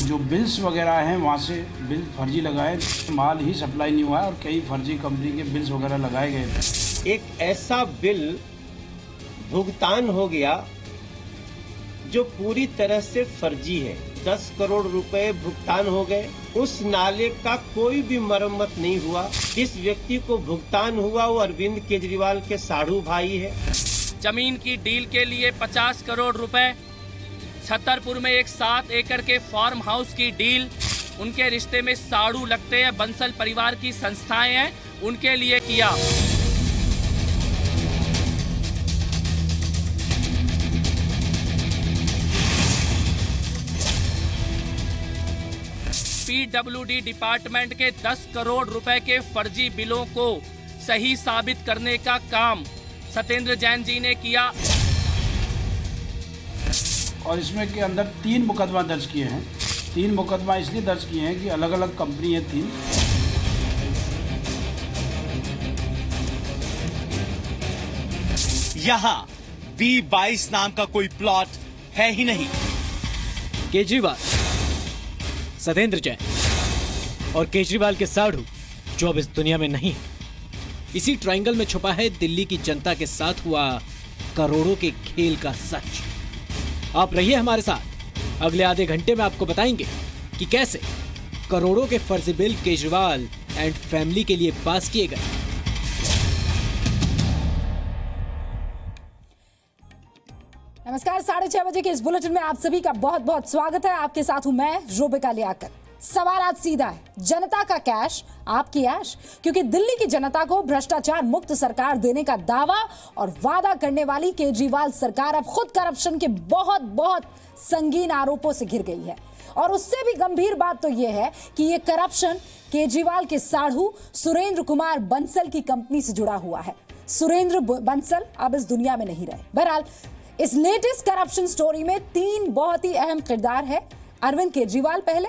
जो बिल्स वगैरह हैं वहाँ से बिल फर्जी लगाए, माल ही सप्लाई नहीं हुआ है और कई फर्जी कंपनी के बिल्स वगैरह लगाए गए थे। एक ऐसा बिल भुगतान हो गया जो पूरी तरह से फर्जी है। 10 करोड़ रुपए भुगतान हो गए, उस नाले का कोई भी मरम्मत नहीं हुआ। जिस व्यक्ति को भुगतान हुआ वो अरविंद केजरीवाल के साढ़ू भाई है। जमीन की डील के लिए 50 करोड़ रुपए, छतरपुर में एक 7 एकड़ के फार्म हाउस की डील, उनके रिश्ते में साड़ू लगते हैं, बंसल परिवार की संस्थाएं हैं, उनके लिए किया। पीडब्ल्यूडी डिपार्टमेंट के 10 करोड़ रुपए के फर्जी बिलों को सही साबित करने का काम सत्येंद्र जैन जी ने किया। और इसमें के अंदर 3 मुकदमा दर्ज किए हैं। 3 मुकदमा इसलिए दर्ज किए हैं कि अलग अलग कंपनी है 3। यहाँ B22 नाम का कोई प्लॉट है ही नहीं। केजरीवाल, सत्येंद्र जैन और केजरीवाल के साढ़ू जो अब इस दुनिया में नहीं है। इसी ट्रायंगल में छुपा है दिल्ली की जनता के साथ हुआ करोड़ों के खेल का सच। आप रहिए हमारे साथ, अगले आधे घंटे में आपको बताएंगे कि कैसे करोड़ों के फर्जी बिल केजरीवाल एंड फैमिली के लिए पास किए गए। नमस्कार, 6:30 बजे के इस बुलेटिन में आप सभी का बहुत बहुत स्वागत है। आपके साथ हूं मैं रोबिका लियाकत। सवाल आज सीधा है, जनता का कैश आपकी ऐश? क्योंकि दिल्ली की जनता को भ्रष्टाचार मुक्त सरकार देने का दावा और वादा करने वाली केजरीवाल सरकार अब खुद करप्शन के बहुत बहुत संगीन आरोपों से घिर गई है। और उससे भी गंभीर बात तो यह है कि यह करप्शन केजरीवाल के साढ़ू सुरेंद्र कुमार बंसल की कंपनी से जुड़ा हुआ है। सुरेंद्र बंसल अब इस दुनिया में नहीं रहे। बहरहाल इस लेटेस्ट करप्शन स्टोरी में 3 बहुत ही अहम किरदार है। अरविंद केजरीवाल पहले,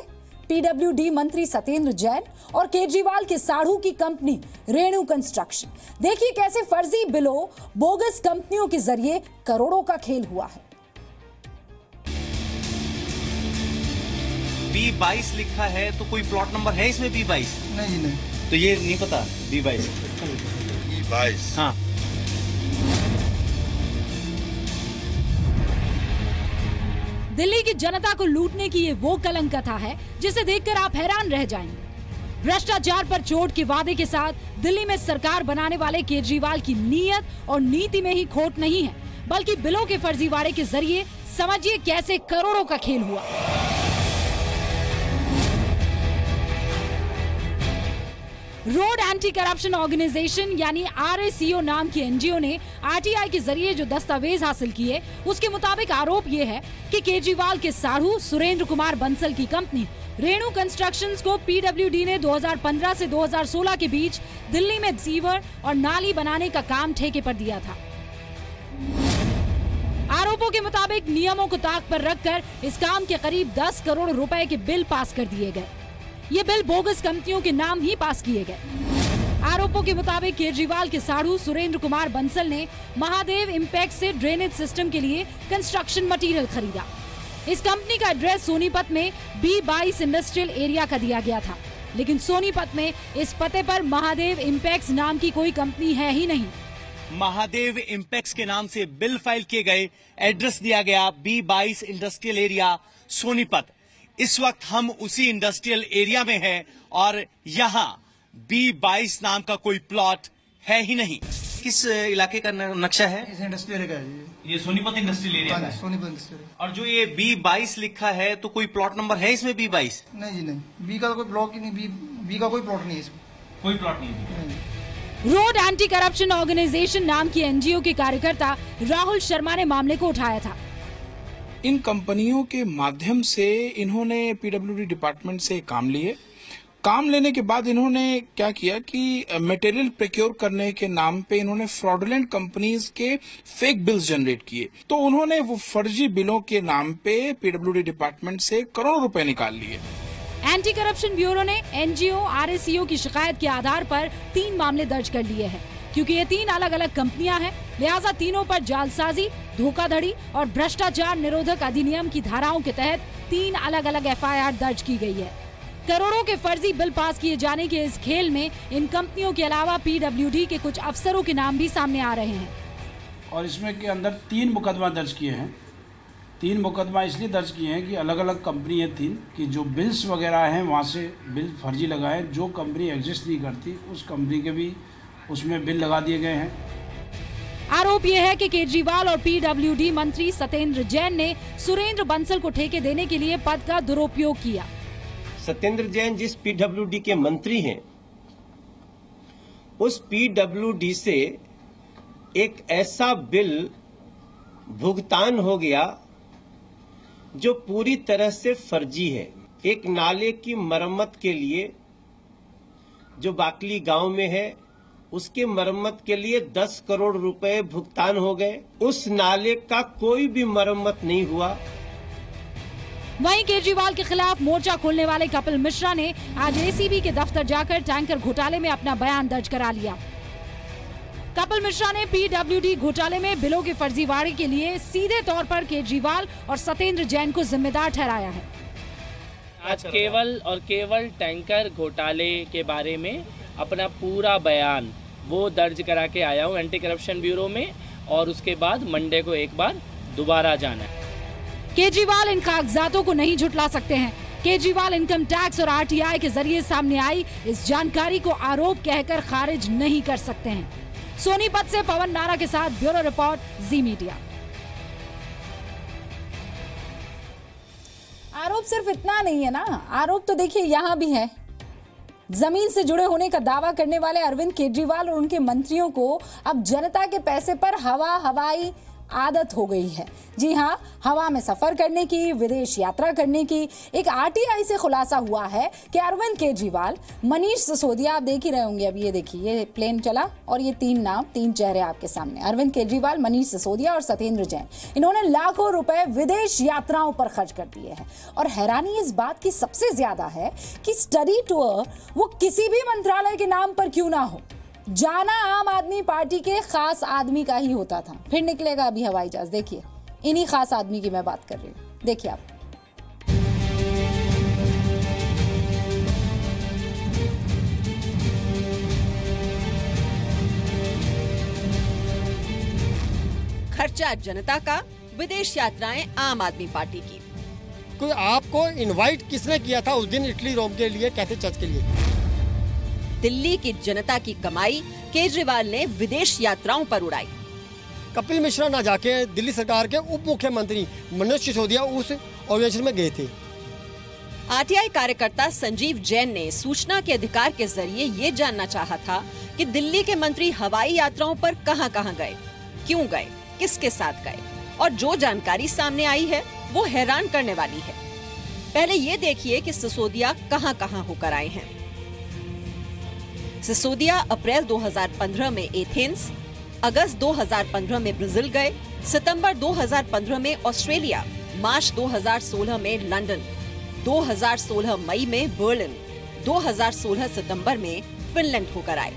पीडब्ल्यूडी मंत्री सत्येंद्र जैन और केजरीवाल के साढ़ू की कंपनी रेणु कंस्ट्रक्शन। देखिए कैसे फर्जी बिलों, बोगस कंपनियों के जरिए करोड़ों का खेल हुआ है। B22 लिखा है तो कोई प्लॉट नंबर है इसमें B22? नहीं। तो ये नहीं पता B22? हाँ। दिल्ली की जनता को लूटने की ये वो कलंक कथा है जिसे देखकर आप हैरान रह जाएंगे। भ्रष्टाचार पर चोट के वादे के साथ दिल्ली में सरकार बनाने वाले केजरीवाल की नीयत और नीति में ही खोट नहीं है, बल्कि बिलों के फर्जीवाड़े के जरिए समझिए कैसे करोड़ों का खेल हुआ। रोड एंटी करप्शन ऑर्गेनाइजेशन यानी RACO नाम की एनजीओ ने RTI के जरिए जो दस्तावेज हासिल किए उसके मुताबिक आरोप ये है कि केजरीवाल के साढ़ू सुरेंद्र कुमार बंसल की कंपनी रेणु कंस्ट्रक्शंस को पीडब्ल्यूडी ने 2015 से 2016 के बीच दिल्ली में सीवर और नाली बनाने का काम ठेके पर दिया था। आरोपों के मुताबिक नियमों को ताक पर रखकर इस काम के करीब 10 करोड़ रुपए के बिल पास कर दिए गए। ये बिल बोगस कंपनियों के नाम ही पास किए गए। आरोपों के मुताबिक केजरीवाल के साढ़ू सुरेंद्र कुमार बंसल ने महादेव इंपैक्ट से ड्रेनेज सिस्टम के लिए कंस्ट्रक्शन मटेरियल खरीदा। इस कंपनी का एड्रेस सोनीपत में B22 इंडस्ट्रियल एरिया का दिया गया था, लेकिन सोनीपत में इस पते पर महादेव इंपैक्ट नाम की कोई कंपनी है ही नहीं। महादेव इंपैक्ट के नाम से बिल फाइल किए गए, एड्रेस दिया गया B22 इंडस्ट्रियल एरिया सोनीपत। इस वक्त हम उसी इंडस्ट्रियल एरिया में हैं और यहाँ B22 नाम का कोई प्लॉट है ही नहीं। किस इलाके का नक्शा है? इस इंडस्ट्रियल एरिया है। ये सोनीपत इंडस्ट्रियल एरिया है। सोनीपत इंडस्ट्रियल। और जो ये B22 लिखा है तो कोई प्लॉट नंबर है इसमें B22? नहीं जी नहीं, बी का कोई ब्लॉक ही नहीं, बी का कोई प्लॉट नहीं है इसमें। कोई प्लॉट नहीं। रोड एंटी करप्शन ऑर्गेनाइजेशन नाम की एनजीओ के कार्यकर्ता राहुल शर्मा ने मामले को उठाया था। इन कंपनियों के माध्यम से इन्होंने पीडब्ल्यूडी डिपार्टमेंट से काम लिए। काम लेने के बाद इन्होंने क्या किया कि मटेरियल प्रोक्योर करने के नाम पे इन्होंने फ्रॉडुलेंट कंपनीज के फेक बिल्स जनरेट किए। तो उन्होंने वो फर्जी बिलों के नाम पे पीडब्ल्यूडी डिपार्टमेंट से करोड़ों रुपए निकाल लिए। एंटी करप्शन ब्यूरो ने एनजीओ RACO की शिकायत के आधार पर 3 मामले दर्ज कर लिए हैं। क्योंकि ये 3 अलग अलग कंपनियां हैं, लिहाजा तीनों पर जालसाजी, धोखाधड़ी और भ्रष्टाचार निरोधक अधिनियम की धाराओं के तहत 3 अलग अलग FIR दर्ज की गई है। करोड़ों के फर्जी बिल पास किए जाने के इस खेल में इन कंपनियों के अलावा PWD के कुछ अफसरों के नाम भी सामने आ रहे हैं। और इसमें के अंदर 3 मुकदमा दर्ज किए हैं। 3 मुकदमा इसलिए दर्ज किए हैं कि अलग अलग कंपनी है 3 कि जो बिल्स वगैरह हैं वहाँ से बिल फर्जी लगाए, जो कंपनी एग्जिस्ट नहीं करती उस कंपनी के भी उसमें बिल लगा दिए गए हैं। आरोप यह है कि केजरीवाल और PWD मंत्री सत्येंद्र जैन ने सुरेंद्र बंसल को ठेके देने के लिए पद का दुरुपयोग किया। सत्येंद्र जैन जिस PWD के मंत्री हैं, उस PWD से एक ऐसा बिल भुगतान हो गया जो पूरी तरह से फर्जी है। एक नाले की मरम्मत के लिए जो बाकली गांव में है, उसके मरम्मत के लिए 10 करोड़ रुपए भुगतान हो गए। उस नाले का कोई भी मरम्मत नहीं हुआ। वहीं केजरीवाल के खिलाफ मोर्चा खोलने वाले कपिल मिश्रा ने आज ACB के दफ्तर जाकर टैंकर घोटाले में अपना बयान दर्ज करा लिया। कपिल मिश्रा ने PWD घोटाले में बिलों की फर्जीवाड़े के लिए सीधे तौर पर केजरीवाल और सत्येंद्र जैन को जिम्मेदार ठहराया है। आज केवल टैंकर घोटाले के बारे में अपना पूरा बयान वो दर्ज करा के आया हूँ एंटी करप्शन ब्यूरो में, और उसके बाद मंडे को एक बार दोबारा जाना है। केजरीवाल इन कागजातों को नहीं झुटला सकते हैं। केजरीवाल इनकम टैक्स और RTI के जरिए सामने आई इस जानकारी को आरोप कहकर खारिज नहीं कर सकते हैं। सोनीपत से पवन नारा के साथ ब्यूरो रिपोर्ट, जी मीडिया। आरोप सिर्फ इतना नहीं है ना, आरोप तो देखिए यहाँ भी है। जमीन से जुड़े होने का दावा करने वाले अरविंद केजरीवाल और उनके मंत्रियों को अब जनता के पैसे पर हवाई आदत हो गई है। जी हाँ, हवा में सफर करने की, विदेश यात्रा करने की। एक RTI से खुलासा हुआ है कि अरविंद केजरीवाल, मनीष सिसोदिया, आप देख ही रहे होंगे, अब ये देखिए ये प्लेन चला और ये 3 नाम, 3 चेहरे आपके सामने, अरविंद केजरीवाल, मनीष सिसोदिया और सत्येंद्र जैन। इन्होंने लाखों रुपए विदेश यात्राओं पर खर्च कर दिए हैं। और हैरानी इस बात की सबसे ज्यादा है कि स्टडी टूर वो किसी भी मंत्रालय के नाम पर क्यों ना हो, जाना आम आदमी पार्टी के खास आदमी का ही होता था। फिर निकलेगा अभी हवाई जहाज, देखिए इन्हीं खास आदमी की मैं बात कर रही हूँ, देखिए आप। खर्चा जनता का, विदेश यात्राएं आम आदमी पार्टी की। कोई आपको इनवाइट किसने किया था उस दिन इटली रोम के लिए, कैथे चर्च के लिए? दिल्ली की जनता की कमाई केजरीवाल ने विदेश यात्राओं पर उड़ाई। कपिल मिश्रा ना जाके दिल्ली सरकार के उप मुख्यमंत्री मनोज सिसोदिया उस ऑर्गेनाइजेशन में गए थे। RTI कार्यकर्ता संजीव जैन ने सूचना के अधिकार के जरिए ये जानना चाहा था कि दिल्ली के मंत्री हवाई यात्राओं पर कहां-कहां गए, क्यों गए, किसके साथ गए, और जो जानकारी सामने आई है वो हैरान करने वाली है। पहले ये देखिए कि सिसोदिया कहां-कहां होकर आए हैं। सिसोदिया अप्रैल 2015 में एथेंस, अगस्त 2015 में ब्राजील गए, सितंबर 2015 में ऑस्ट्रेलिया, मार्च 2016 में लंदन, 2016 मई में बर्लिन, 2016 सितंबर में फिनलैंड होकर आए।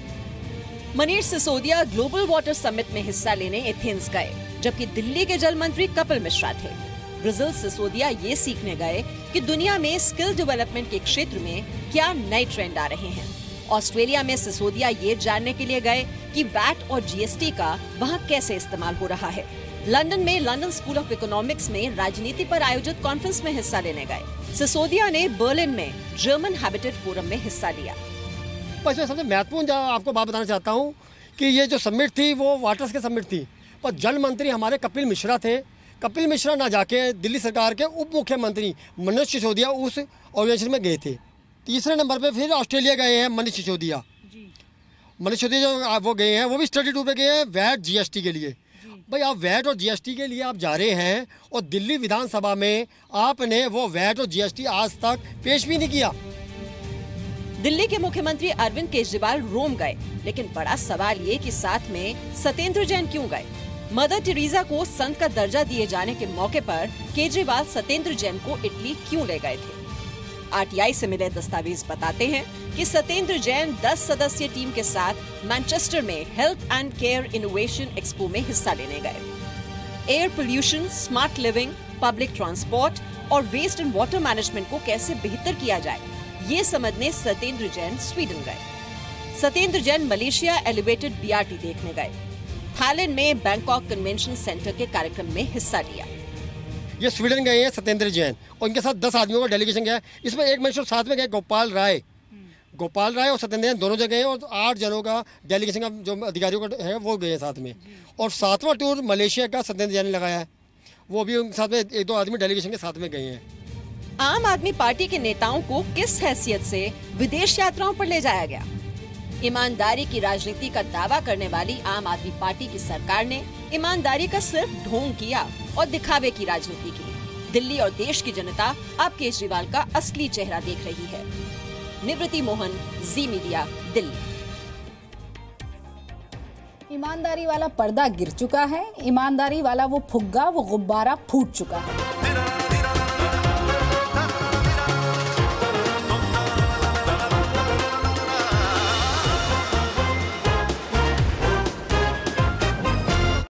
Manish Sisodia global water summit में हिस्सा लेने एथेंस गए, जबकि दिल्ली के जल मंत्री कपिल मिश्रा थे। ब्राजील सिसोदिया ये सीखने गए कि दुनिया में स्किल डेवलपमेंट के क्षेत्र में क्या नए ट्रेंड आ रहे हैं। ऑस्ट्रेलिया में सिसोदिया ये जानने के लिए गए कि वैट और GST का वहाँ कैसे इस्तेमाल हो रहा है। लंदन में लंदन स्कूल ऑफ इकोनॉमिक्स में राजनीति पर आयोजित कॉन्फ्रेंस में हिस्सा लेने गए। सिसोदिया ने बर्लिन में जर्मन हैबिटेट फोरम में हिस्सा लिया। बस मैं सबसे महत्वपूर्ण आपको बात बताना चाहता हूँ कि ये जो समिट थी वो वाटर्स की समिट थी, पर जल मंत्री हमारे कपिल मिश्रा थे। कपिल मिश्रा ना जाके दिल्ली सरकार के उप मुख्यमंत्री मनोज सिसोदिया उस ऑर्गेनाइजेशन में गए थे। तीसरे नंबर पे फिर ऑस्ट्रेलिया गए हैं मनीष सिसोदिया। मनीष सिसोदिया जो वो गए हैं वो भी स्टडी टूर पे गए हैं वैट GST के लिए। भाई आप वैट और GST के लिए आप जा रहे हैं और दिल्ली विधानसभा में आपने वो वैट और GST आज तक पेश भी नहीं किया। दिल्ली के मुख्यमंत्री अरविंद केजरीवाल रोम गए, लेकिन बड़ा सवाल ये कि साथ में सत्येंद्र जैन क्यों गए। मदर टेरेसा को संत का दर्जा दिए जाने के मौके पर केजरीवाल सत्येंद्र जैन को इटली क्यों ले गए थे। RTI से मिले दस्तावेज बताते हैं कि सत्येंद्र जैन 10 सदस्यीय टीम के साथ मैनचेस्टर में health and care innovation expo में हिस्सा लेने गए। Air pollution, smart living, public transport और वेस्ट एंड वाटर मैनेजमेंट को कैसे बेहतर किया जाए, ये समझने सत्येंद्र जैन स्वीडन गए। Satyendra Jain Malaysia elevated BRT देखने गए। थाईलैंड में बैंकॉक कन्वेंशन सेंटर के कार्यक्रम में हिस्सा लिया। ये स्वीडन गए हैं सत्येंद्र जैन और इनके साथ 10 आदमियों का डेलीगेशन गया है। इसमें एक मनुष्य साथ में गए, गोपाल राय और सत्येंद्र जैन दोनों जगह हैं और 8 जनों का डेलीगेशन का जो अधिकारियों का है वो गए हैं साथ में। और 7वां टूर मलेशिया का सत्येंद्र जैन ने लगाया है, वो भी उनके साथ में 1-2 आदमी डेलीगेशन के साथ में गए हैं। आम आदमी पार्टी के नेताओं को किस हैसियत से विदेश यात्राओं पर ले जाया गया? ईमानदारी की राजनीति का दावा करने वाली आम आदमी पार्टी की सरकार ने ईमानदारी का सिर्फ ढोंग किया और दिखावे की राजनीति की। दिल्ली और देश की जनता अब केजरीवाल का असली चेहरा देख रही है। निवृत्ति मोहन, जी मीडिया, दिल्ली। ईमानदारी वाला पर्दा गिर चुका है, ईमानदारी वाला वो फुग्गा, वो गुब्बारा फूट चुका है।